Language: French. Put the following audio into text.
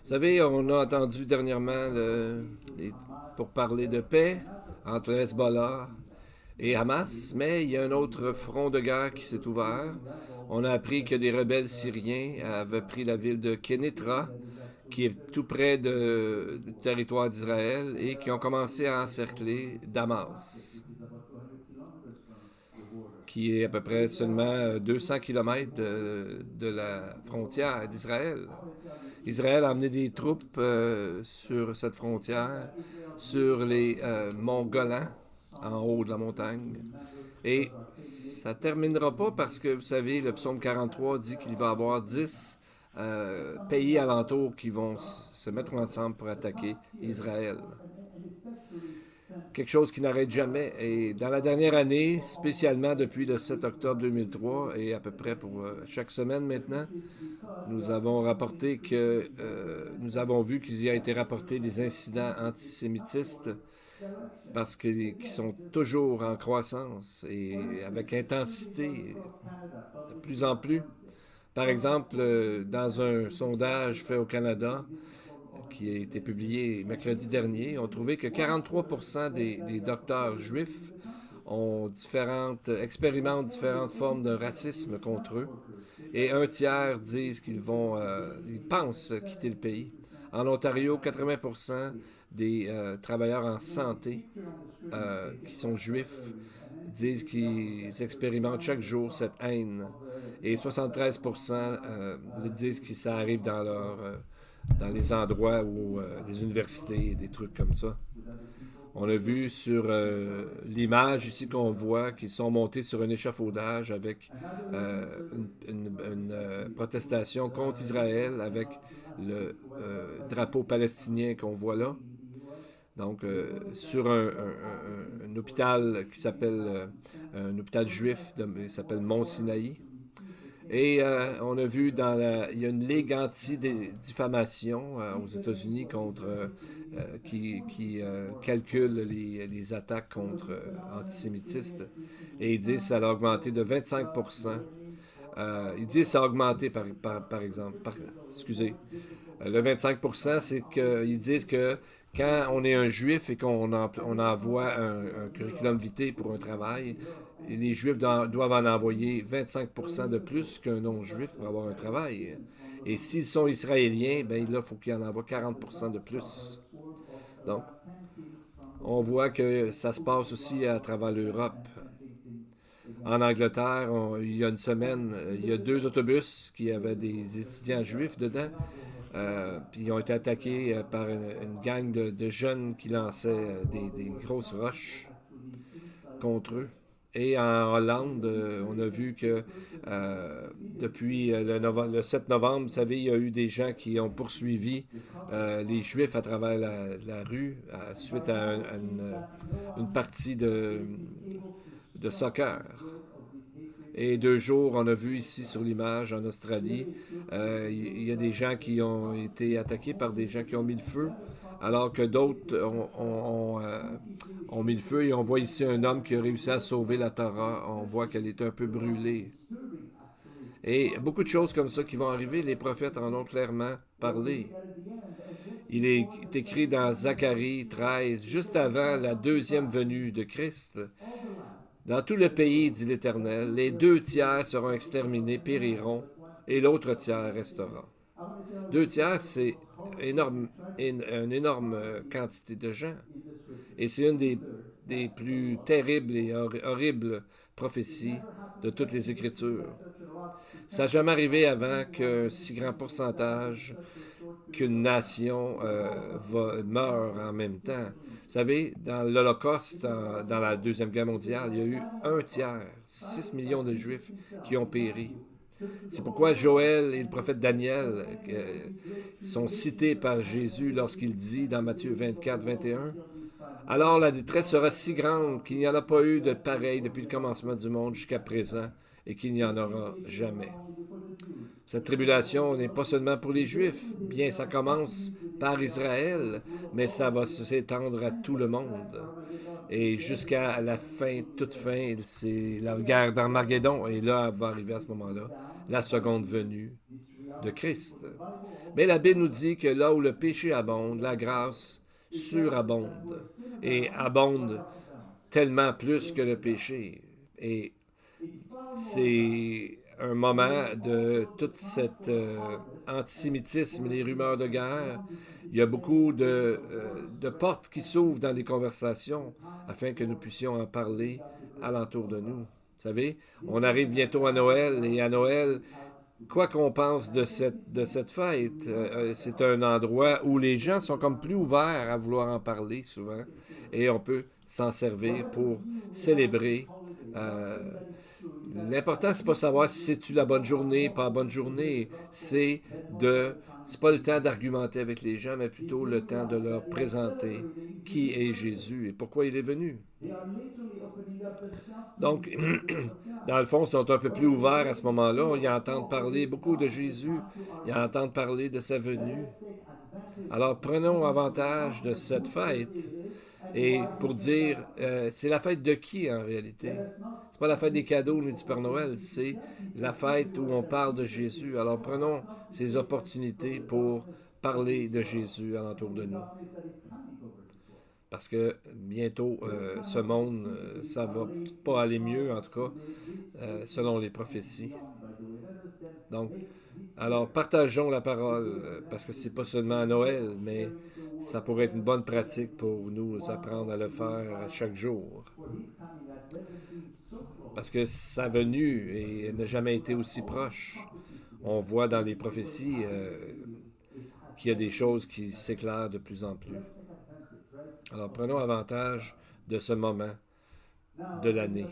Vous savez, on a entendu dernièrement pour parler de paix entre Hezbollah et Hamas, mais il y a un autre front de guerre qui s'est ouvert. On a appris que des rebelles syriens avaient pris la ville de Kenitra, qui est tout près du territoire d'Israël, et qui ont commencé à encercler Damas, qui est à peu près seulement 200 kilomètres de la frontière d'Israël. Israël a amené des troupes sur cette frontière, sur les monts Golan, en haut de la montagne. Et ça ne terminera pas parce que, vous savez, le psaume 43 dit qu'il va y avoir 10 pays alentours qui vont se mettre ensemble pour attaquer Israël. Quelque chose qui n'arrête jamais. Et dans la dernière année, spécialement depuis le 7 octobre 2003, et à peu près pour chaque semaine maintenant, nous avons rapporté que nous avons vu qu'il y a été rapporté des incidents antisémitistes parce que qui sont toujours en croissance et avec intensité de plus en plus. Par exemple, dans un sondage fait au Canada qui a été publié mercredi dernier, on trouvait que 43% des docteurs juifs expérimentent différentes formes de racisme contre eux et un tiers disent ils pensent quitter le pays. En Ontario, 80% des travailleurs en santé qui sont juifs disent qu'ils expérimentent chaque jour cette haine. Et 73% disent que ça arrive dans les endroits où les universités, des trucs comme ça. On a vu sur l'image ici qu'on voit qu'ils sont montés sur un échafaudage avec une protestation contre Israël avec le drapeau palestinien qu'on voit là. Donc, sur un hôpital qui s'appelle un hôpital juif, il s'appelle Mont Sinaï. Et on a vu il y a une ligue anti-diffamation aux États-Unis qui calcule les attaques contre antisémitistes. Et ils disent que ça a augmenté de 25%. Ils disent que ça a augmenté, par exemple. Excusez. Le 25%, c'est qu'ils disent que quand on est un juif et on envoie un curriculum vitae pour un travail, les juifs doivent en envoyer 25% de plus qu'un non-juif pour avoir un travail. Et s'ils sont israéliens, ben là, il faut qu'ils en envoient 40% de plus. Donc, on voit que ça se passe aussi à travers l'Europe. En Angleterre, il y a une semaine, il y a 2 autobus qui avaient des étudiants juifs dedans. Puis ils ont été attaqués par une gang de jeunes qui lançaient des grosses roches contre eux. Et en Hollande, on a vu que depuis le 7 novembre, vous savez, il y a eu des gens qui ont poursuivi les Juifs à travers la rue suite à une partie de soccer. Et 2 jours, on a vu ici sur l'image en Australie, il y a des gens qui ont été attaqués par des gens qui ont mis le feu, alors que d'autres ont mis le feu. Et on voit ici un homme qui a réussi à sauver la Tara. On voit qu'elle est un peu brûlée. Et beaucoup de choses comme ça qui vont arriver, les prophètes en ont clairement parlé. Il est écrit dans Zacharie 13, juste avant la deuxième venue de Christ. Dans tout le pays, dit l'Éternel, les 2 tiers seront exterminés, périront, et l'autre tiers restera. 2 tiers, c'est une énorme quantité de gens. Et c'est une des plus terribles et horribles prophéties de toutes les Écritures. Ça n'a jamais arrivé avant qu'un si grand pourcentage qu'une nation meure en même temps. Vous savez, dans l'Holocauste, dans la Deuxième Guerre mondiale, il y a eu 1 tiers, 6 millions de Juifs qui ont péri. C'est pourquoi Joël et le prophète Daniel sont cités par Jésus lorsqu'il dit dans Matthieu 24, 21, alors la détresse sera si grande qu'il n'y en a pas eu de pareil depuis le commencement du monde jusqu'à présent et qu'il n'y en aura jamais. Cette tribulation n'est pas seulement pour les Juifs. Bien, ça commence par Israël, mais ça va s'étendre à tout le monde. Et jusqu'à la fin, toute fin, c'est la guerre d'Armageddon. Et là, va arriver à ce moment-là la seconde venue de Christ. Mais la Bible nous dit que là où le péché abonde, la grâce surabonde et abonde tellement plus que le péché. Et c'est un moment de tout cet antisémitisme, les rumeurs de guerre. Il y a beaucoup de portes qui s'ouvrent dans les conversations afin que nous puissions en parler alentour de nous. Vous savez, on arrive bientôt à Noël et à Noël, quoi qu'on pense de cette fête, c'est un endroit où les gens sont comme plus ouverts à vouloir en parler souvent et on peut s'en servir pour célébrer. euh, L'important, c'est pas savoir si c'est-tu la bonne journée, pas la bonne journée. C'est pas le temps d'argumenter avec les gens, mais plutôt le temps de leur présenter qui est Jésus et pourquoi il est venu. Donc, dans le fond, ils sont un peu plus ouverts à ce moment-là. Ils entendent parler beaucoup de Jésus. Ils entendent parler de sa venue. Alors, prenons avantage de cette fête et pour dire, c'est la fête de qui en réalité? C'est pas la fête des cadeaux ni du Père Noël, c'est la fête où on parle de Jésus. Alors prenons ces opportunités pour parler de Jésus alentour de nous. Parce que bientôt, ce monde, ça va pas aller mieux, en tout cas, selon les prophéties. Donc, alors partageons la parole, parce que c'est pas seulement à Noël, mais ça pourrait être une bonne pratique pour nous apprendre à le faire à chaque jour. Parce que sa venue n'a jamais été aussi proche. On voit dans les prophéties qu'il y a des choses qui s'éclairent de plus en plus. Alors prenons avantage de ce moment de l'année.